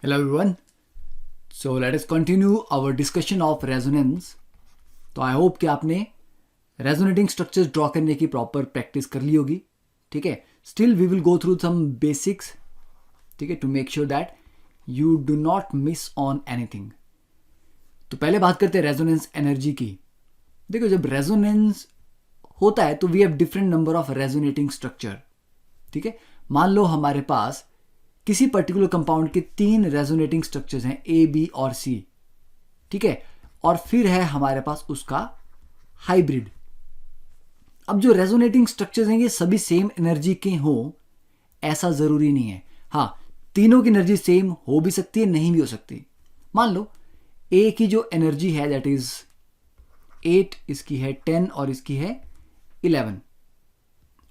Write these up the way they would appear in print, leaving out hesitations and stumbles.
Hello everyone. So let us continue our discussion of resonance. तो I hope कि आपने resonating structures draw करने की प्रॉपर प्रैक्टिस कर ली होगी. ठीक है. Still we will go through some basics. ठीक है, to make sure that you do not miss on anything. तो पहले बात करते हैं रेजोनेंस एनर्जी की. देखो, जब रेजोनेंस होता है तो we have different number of resonating structure. ठीक है. मान लो हमारे पास किसी पर्टिकुलर कंपाउंड के 3 रेजोनेटिंग स्ट्रक्चर्स हैं, ए, बी और सी. ठीक है. और फिर है हमारे पास उसका हाइब्रिड. अब जो रेजोनेटिंग स्ट्रक्चर्स हैं ये सभी सेम एनर्जी के हों ऐसा जरूरी नहीं है. हाँ, तीनों की एनर्जी सेम हो भी सकती है, नहीं भी हो सकती. मान लो ए की जो एनर्जी है दैट इज 8, इसकी है 10 और इसकी है 11.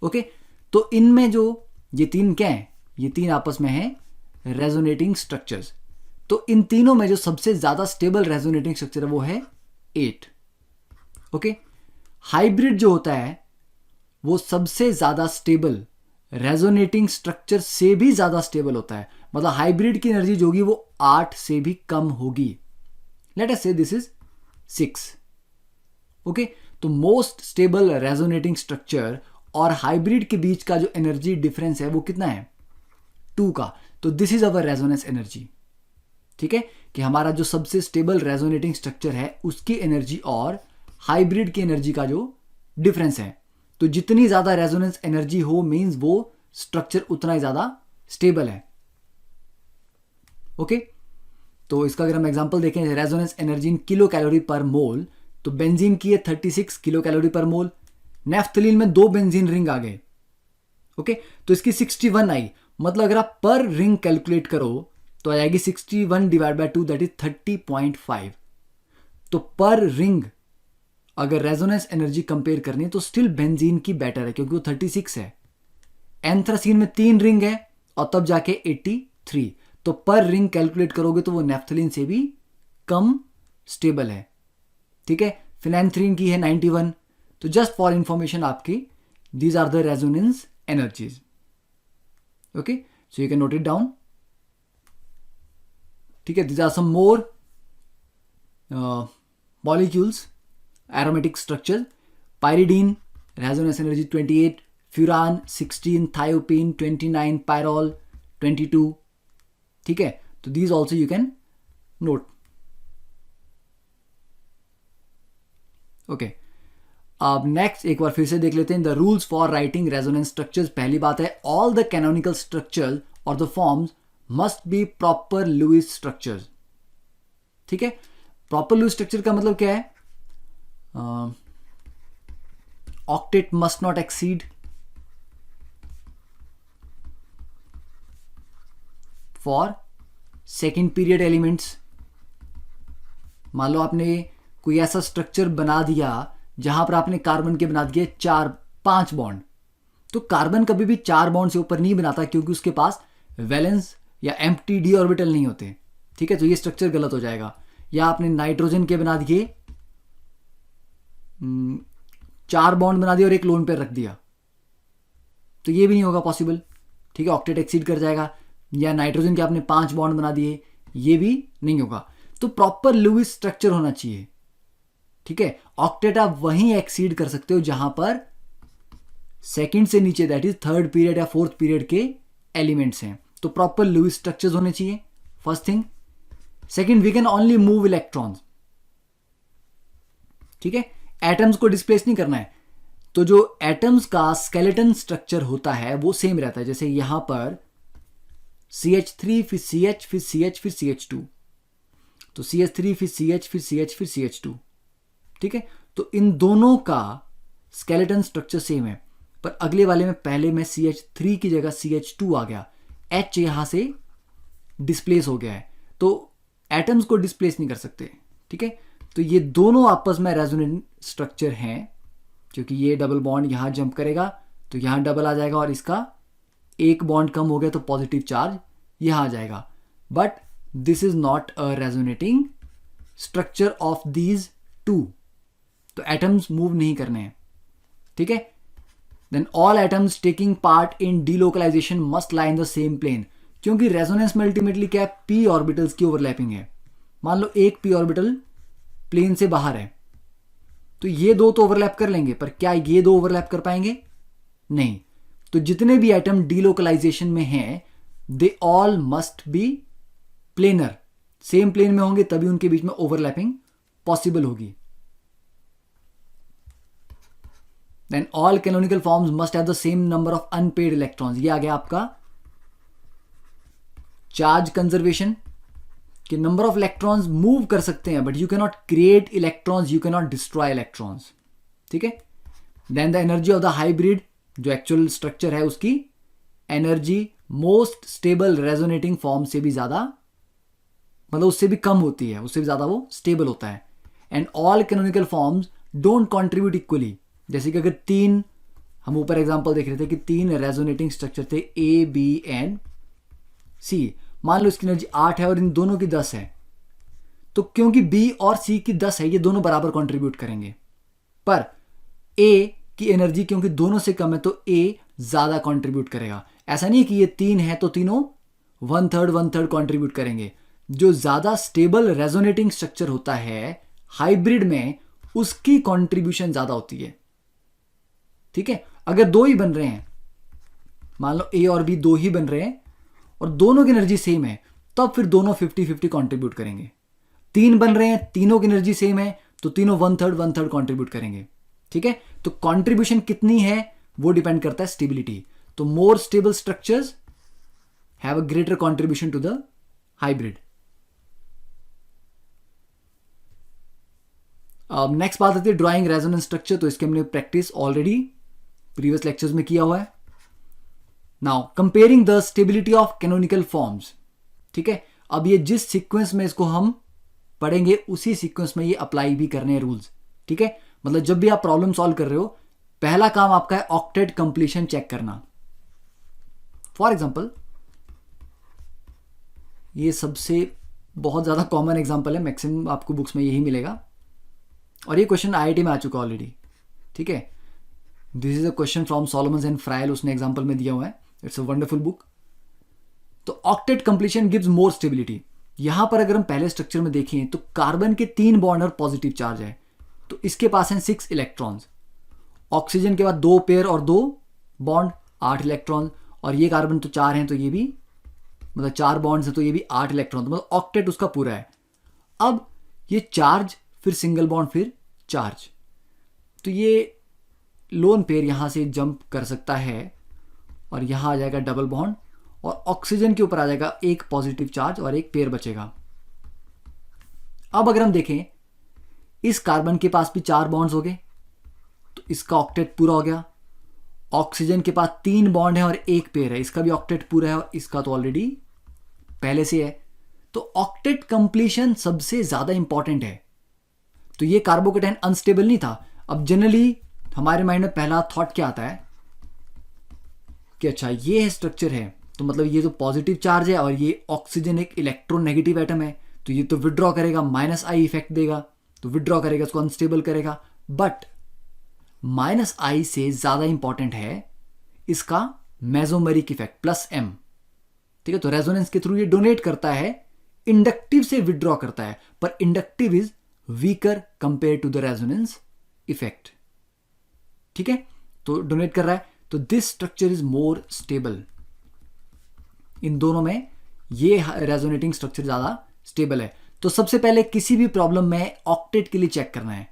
ओके. तो इनमें जो ये तीन क्या है, ये तीन आपस में है रेजोनेटिंग स्ट्रक्चर्स. तो इन तीनों में जो सबसे ज्यादा स्टेबल रेजोनेटिंग स्ट्रक्चर है वो है 8. ओके. हाइब्रिड जो होता है वो सबसे ज्यादा स्टेबल रेजोनेटिंग स्ट्रक्चर से भी ज्यादा स्टेबल होता है. मतलब हाइब्रिड की एनर्जी जो होगी वो 8 से भी कम होगी. लेट अस से दिस इज 6. ओके. तो मोस्ट स्टेबल रेजोनेटिंग स्ट्रक्चर और हाइब्रिड के बीच का जो एनर्जी डिफरेंस है वो कितना है, 2 का. तो this is our resonance energy. ठीक है, कि हमारा जो सबसे स्टेबल रेजोनेटिंग स्ट्रक्चर है उसकी एनर्जी और हाइब्रिड की एनर्जी का जो डिफरेंस है. तो जितनी ज्यादा रेजोनेंस एनर्जी हो मींस वो स्ट्रक्चर उतना ही ज्यादा स्टेबल है. ओके. तो इसका अगर हम एग्जांपल देखें, resonance energy in kilo calorie पर मोल, तो बेंजीन की है 36 किलो कैलोरी पर मोल. नेफ्थलीन में 2 बेंजीन रिंग आ गए. ओके. तो इसकी 61 आई. मतलब अगर आप पर रिंग कैलकुलेट करो तो आ जाएगी 61 डिवाइड बाय 2 दैट इज 30.5. तो पर रिंग अगर रेजोनेंस एनर्जी कंपेयर करनी है तो स्टिल बेंजीन की बेटर है क्योंकि वो 36 है. एंथ्रासीन में 3 रिंग है और तब जाके 83. तो पर रिंग कैलकुलेट करोगे तो वो नेफ्थलीन से भी कम स्टेबल है. ठीक है. फिनेंथ्रीन की है 91. तो जस्ट फॉर इंफॉर्मेशन आपकी, these are the resonance energies. Okay, so you can note it down. ठीक है. These are some more molecules, aromatic structures. Pyridine, resonance energy 28, furan 16, thiopene 29, pyrrole 22. ठीक है. तो these also you can note. Okay. अब next एक बार फिर से देख लेते हैं the rules for writing resonance structures. पहली बात है, ऑल द कैनोनिकल स्ट्रक्चर और the forms must be proper Lewis structures. ठीक है. प्रॉपर लुईस स्ट्रक्चर का मतलब क्या है, octet must not exceed for second period elements. मान लो आपने कोई ऐसा स्ट्रक्चर बना दिया जहां पर आपने कार्बन के बना दिए 4-5 बॉन्ड. तो कार्बन कभी भी 4 बॉन्ड से ऊपर नहीं बनाता क्योंकि उसके पास वैलेंस या एम्प्टी डी ऑर्बिटल नहीं होते. ठीक है. तो ये स्ट्रक्चर गलत हो जाएगा. या आपने नाइट्रोजन के बना दिए 4 बॉन्ड बना दिया और एक लोन पेयर रख दिया, तो ये भी नहीं होगा पॉसिबल. ठीक है. ऑक्टेट एक्सीड कर जाएगा. या नाइट्रोजन के आपने 5 बॉन्ड बना दिए, ये भी नहीं होगा. तो प्रॉपर लुईस स्ट्रक्चर होना चाहिए. ठीक है. ऑक्टेट आप वहीं एक्सीड कर सकते हो जहां पर सेकंड से नीचे दैट इज थर्ड पीरियड या फोर्थ पीरियड के एलिमेंट्स हैं. तो प्रॉपर लुईस स्ट्रक्चर्स होने चाहिए, first thing. Second, we can only move electrons. ठीक है. एटम्स को डिस्प्लेस नहीं करना है. तो जो एटम्स का स्केलेटन स्ट्रक्चर होता है वो सेम रहता है. जैसे यहां पर CH3 फिर CH फिर CH फिर CH2. तो CH3 फिर CH फिर CH फिर CH2. ठीक है. तो इन दोनों का स्केलेटन स्ट्रक्चर सेम है, पर अगले वाले में पहले में CH3 की जगह CH2 आ गया. H यहां से डिस्प्लेस हो गया है. तो एटम्स को डिस्प्लेस नहीं कर सकते. ठीक है. तो ये दोनों आपस में रेजोनेंट स्ट्रक्चर हैं क्योंकि ये डबल बॉन्ड यहां जंप करेगा तो यहां डबल आ जाएगा और इसका एक बॉन्ड कम हो गया तो पॉजिटिव चार्ज यहां आ जाएगा. But this is not a resonating structure of these two. तो एटम्स मूव नहीं करने हैं. ठीक है. Then all atoms taking part in delocalization must lie in the same plane. क्योंकि रेजोनेंस में अल्टीमेटली क्या है, पी ऑर्बिटल्स की ओवरलैपिंग है। मान लो एक पी ऑर्बिटल प्लेन से बाहर है, तो ये दो तो ओवरलैप कर लेंगे, पर क्या ये दो ओवरलैप कर पाएंगे? नहीं। तो जितने भी एटम डीलोकलाइजेशन में हैं, they all must be planar, same plane में होंगे, तभी उनके बीच में ओवरलैपिंग पॉसिबल होगी। Then all canonical forms must have the same number of unpaired electrons. ये आ गया आपका चार्ज कंजर्वेशन, कि नंबर ऑफ इलेक्ट्रॉन्स मूव कर सकते हैं, but you can not create electrons, you can not destroy electrons. ठीक है। Then the energy of the hybrid, जो एक्चुअल स्ट्रक्चर है उसकी energy most stable resonating form से भी ज्यादा, मतलब उससे भी कम होती है, उससे भी ज्यादा वो स्टेबल होता है। And all canonical forms don't contribute equally. जैसे कि अगर तीन, हम ऊपर एग्जांपल देख रहे थे कि तीन रेजोनेटिंग स्ट्रक्चर थे ए बी एंड सी, मान लो इसकी एनर्जी 8 है और इन दोनों की 10 है, तो क्योंकि बी और सी की 10 है, ये दोनों बराबर कंट्रीब्यूट करेंगे। पर ए की एनर्जी क्योंकि दोनों से कम है, तो ए ज्यादा कंट्रीब्यूट करेगा। ऐसा नहीं कि ये 3 है तो तीनों 1/3 कंट्रीब्यूट करेंगे। जो ज्यादा स्टेबल रेजोनेटिंग स्ट्रक्चर होता है हाइब्रिड में, उसकी कंट्रीब्यूशन ज्यादा होती है। ठीक है। अगर दो ही बन रहे हैं, मान लो ए और बी दो ही बन रहे हैं और दोनों की एनर्जी सेम है, तब फिर दोनों 50-50 कंट्रीब्यूट करेंगे। तीन बन रहे हैं, तीनों की एनर्जी सेम है, तो तीनों 1/3 कंट्रीब्यूट करेंगे। ठीक है। तो कंट्रीब्यूशन कितनी है वो डिपेंड करता है स्टेबिलिटी। तो more stable structures have a greater contribution to the hybrid. अब नेक्स्ट बात आती है ड्राइंग रेजोनेंस स्ट्रक्चर। तो इसके हमने प्रैक्टिस ऑलरेडी प्रीवियस लेक्चर्स में किया हुआ है। Now comparing the stability of canonical forms. ठीक है। अब ये जिस सीक्वेंस में इसको हम पढ़ेंगे, उसी सीक्वेंस में ये अप्लाई भी करने हैं रूल्स। ठीक है। मतलब जब भी आप प्रॉब्लम सॉल्व कर रहे हो, पहला काम आपका है ऑक्टेट कंप्लीशन चेक करना। फॉर एग्जाम्पल, ये सबसे बहुत ज्यादा कॉमन एग्जाम्पल है, मैक्सिमम आपको बुक्स में यही मिलेगा, और ये क्वेश्चन आईआईटी में आ चुका ऑलरेडी। ठीक है। This is a question from Solomons and Fryhle, उसने एग्जाम्पल में दिया हुआ है। It's a wonderful book. तो octet completion gives more stability. यहां पर अगर हम पहले स्ट्रक्चर में देखें तो कार्बन के 3 बॉन्ड और पॉजिटिव चार्ज है, तो इसके पास हैं 6 इलेक्ट्रॉन्स। ऑक्सीजन के बाद 2 पेयर और 2 बॉन्ड, 8 इलेक्ट्रॉन, और ये कार्बन तो 4 हैं, तो ये भी मतलब 4 बॉन्ड है, तो ये भी 8 इलेक्ट्रॉन, तो मतलब ऑक्टेट उसका पूरा है। अब ये चार्ज, फिर सिंगल बॉन्ड, फिर चार्ज, तो ये लोन पेयर यहां से जंप कर सकता है और यहां आ जाएगा डबल बॉन्ड, और ऑक्सीजन के ऊपर आ जाएगा एक पॉजिटिव चार्ज और एक पेयर बचेगा। अब अगर हम देखें, इस कार्बन के पास भी 4 बॉन्ड्स हो गए, तो इसका ऑक्टेट पूरा हो गया। ऑक्सीजन के पास 3 बॉन्ड है और एक पेयर है, इसका भी ऑक्टेट पूरा है, और इसका तो ऑलरेडी पहले से है। तो ऑक्टेट कंप्लीशन सबसे ज्यादा इंपॉर्टेंट है। तो ये कार्बोकेटाइन अनस्टेबल नहीं था। अब जनरली हमारे माइंड में पहला थॉट क्या आता है कि अच्छा ये स्ट्रक्चर है, तो मतलब ये तो पॉजिटिव चार्ज है और ये ऑक्सीजन एक इलेक्ट्रोनेगेटिव एटम है, तो ये तो विड्रॉ करेगा, -I इफेक्ट देगा, तो विड्रॉ करेगा, इसको अनस्टेबल करेगा। बट -I से ज्यादा इंपॉर्टेंट है इसका मेसोमेरिक इफेक्ट +M। ठीक है। तो रेजोनेंस के थ्रू ये डोनेट करता है, इंडक्टिव से विड्रॉ करता है, पर inductive is weaker compare to the resonance effect. ठीक है। तो डोनेट कर रहा है, तो this structure is more stable. इन दोनों में ये रेजोनेटिंग स्ट्रक्चर ज्यादा स्टेबल है। तो सबसे पहले किसी भी प्रॉब्लम में ऑक्टेट के लिए चेक करना है।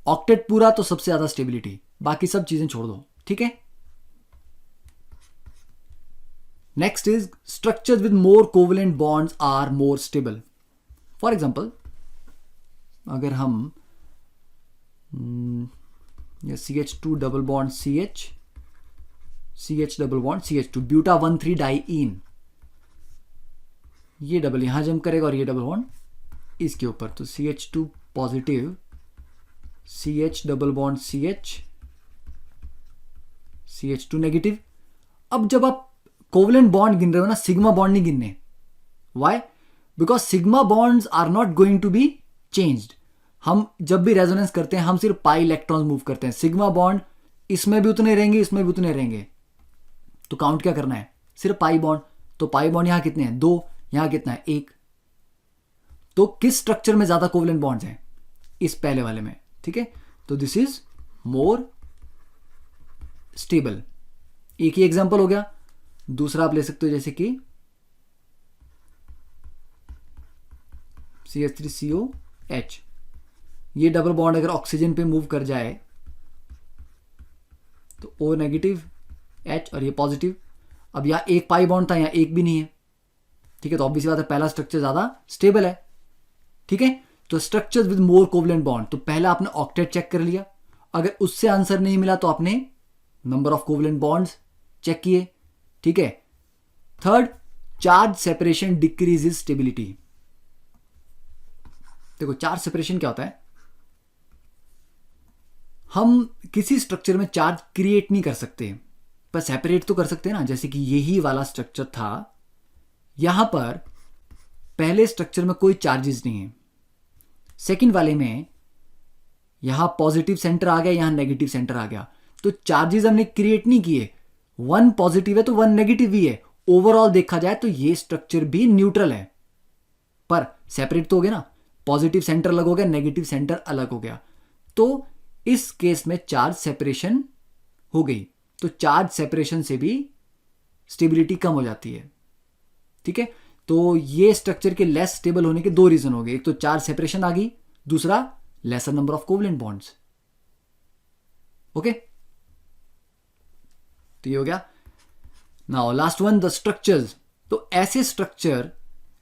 ऑक्टेट पूरा तो सबसे ज्यादा स्टेबिलिटी, बाकी सब चीजें छोड़ दो। ठीक है। Next is structures with more covalent bonds are more stable. For example, अगर हम CH2 double bond CH double bond CH2 buta 1,3 diene, ये डबल यहां जंप करेगा और ये डबल बॉन्ड इसके ऊपर, तो CH2 positive, CH double bond CH2 negative. अब जब आप कोवेलेंट बॉन्ड गिन रहे हो ना, सिग्मा बॉन्ड नहीं गिनने। Why? Because sigma bonds are not going to be changed. हम जब भी रेजोनेंस करते हैं, हम सिर्फ पाई इलेक्ट्रॉन्स मूव करते हैं। सिग्मा बॉन्ड इसमें भी उतने रहेंगे, इसमें भी उतने रहेंगे, तो काउंट क्या करना है? सिर्फ पाई बॉन्ड। तो पाई बॉन्ड यहां कितने हैं? 2, यहां कितना है? 1। तो किस स्ट्रक्चर में ज्यादा कोवलेंट बॉन्ड्स हैं? इस पहले वाले में, ठीक है। तो दिस इज मोर स्टेबल। एक ही एग्जांपल हो गया। दूसरा आप ले सकते हो जैसे कि CH3COH, ये डबल बॉन्ड अगर ऑक्सीजन पे मूव कर जाए तो O नेगेटिव H और ये पॉजिटिव। अब यहां एक पाई बॉन्ड था, यहां एक भी नहीं है, ठीक है। तो ऑब्वियस बात है पहला स्ट्रक्चर ज्यादा स्टेबल है, ठीक है। तो structures with more covalent bond, तो पहला आपने ऑक्टेट चेक कर लिया। अगर उससे आंसर नहीं मिला तो आपने number of covalent bonds check किए, ठीक है। Third, charge separation decreases stability. देखो चार्ज सेपरेशन क्या होता है? हम किसी स्ट्रक्चर में चार्ज क्रिएट नहीं कर सकते, पर सेपरेट तो कर सकते हैं ना। जैसे कि यही वाला स्ट्रक्चर था, यहां पर पहले स्ट्रक्चर में कोई चार्जेस नहीं है, सेकंड वाले में यहां पॉजिटिव सेंटर आ गया, यहां नेगेटिव सेंटर आ गया, तो चार्जेस हमने क्रिएट नहीं किए। 1 पॉजिटिव है तो 1 नेगेटिव भी है। ओवरऑल देखा जाए तो ये स्ट्रक्चर भी न्यूट्रल है, पर सेपरेट तो हो गया ना। पॉजिटिव सेंटर अलग हो गया, नेगेटिव सेंटर अलग हो गया, तो इस केस में चार्ज सेपरेशन हो गई। तो चार्ज सेपरेशन से भी स्टेबिलिटी कम हो जाती है, ठीक है। तो ये स्ट्रक्चर के लेस स्टेबल होने के 2 रीजन हो गए। एक तो चार्ज सेपरेशन आ गई, दूसरा laser number of covalent bonds. Okay, तो ये हो गया। Now last one, the structures. तो ऐसे स्ट्रक्चर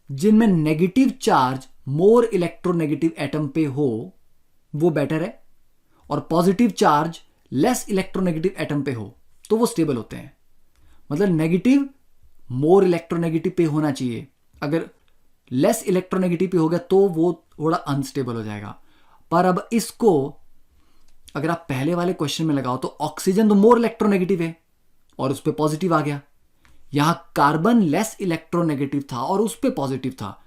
जिनमें negative charge more electronegative atom पे हो वो बेटर है, और positive charge less electronegative atom पे हो तो वो स्टेबल होते हैं। मतलब नेगेटिव मोर इलेक्ट्रोनेगेटिव पे होना चाहिए, अगर लेस इलेक्ट्रोनेगेटिव पे हो गया तो वो थोड़ा अनस्टेबल हो जाएगा। पर अब इसको अगर आप पहले वाले क्वेश्चन में लगाओ तो ऑक्सीजन तो मोर इलेक्ट्रोनेगेटिव है और उस पर पॉजिटिव आ गया, यहां कार्बन लेस इलेक्ट्रोनेगेटिव था और उस पर पॉजिटिव था।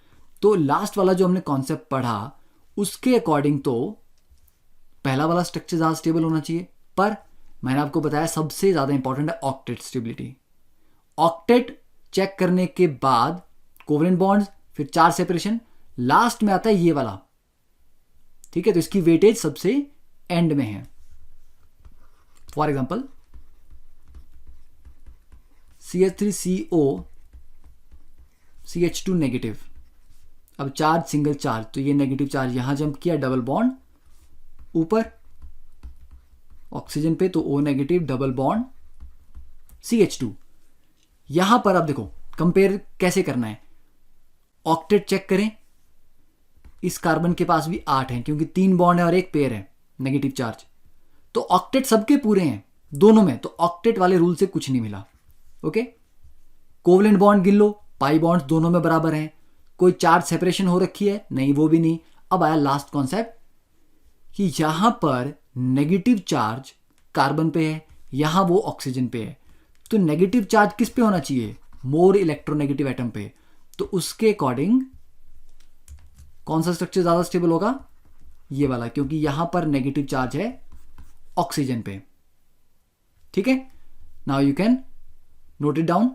तो लास्ट वाला जो हमने कॉन्सेप्ट पढ़ा उसके अकॉर्डिंग तो पहला वाला स्ट्रक्चर ज्यादा स्टेबल होना चाहिए। पर मैंने आपको बताया सबसे ज्यादा इंपॉर्टेंट है ऑक्टेट स्टेबिलिटी। ऑक्टेट चेक करने के बाद कोवलेंट बॉन्ड्स, फिर चार्ज सेपरेशन, लास्ट में आता है ये वाला, ठीक है। तो इसकी वेटेज सबसे एंड में है। For example CH3CO CH2 negative. अब चार्ज सिंगल चार्ज, तो ये नेगेटिव चार्ज यहां जंप किया, डबल बॉन्ड ऊपर ऑक्सीजन पे, तो O negative double bond CH2। यहां पर अब देखो कंपेयर कैसे करना है। ऑक्टेट चेक करें, इस कार्बन के पास भी 8 है क्योंकि 3 बॉन्ड है और एक पेयर है नेगेटिव चार्ज, तो ऑक्टेट सबके पूरे हैं दोनों में, तो ऑक्टेट वाले रूल से कुछ नहीं मिला। ओके, कोवलेंट बॉन्ड गिन लो, पाई बॉन्ड्स दोनों में बराबर हैं, कोई चार्ज सेपरेशन हो रखी है नहीं, वो भी नहीं। अब आया लास्ट कॉन्सेप्ट कि यहां पर नेगेटिव चार्ज कार्बन पे है, यहां वो ऑक्सीजन पे है, तो नेगेटिव चार्ज किस पे होना चाहिए? मोर इलेक्ट्रोनेगेटिव एटम पे। तो उसके अकॉर्डिंग कौन सा स्ट्रक्चर ज्यादा स्टेबल होगा? ये वाला, क्योंकि यहां पर नेगेटिव चार्ज है ऑक्सीजन पे, ठीक है। Now you can note it down.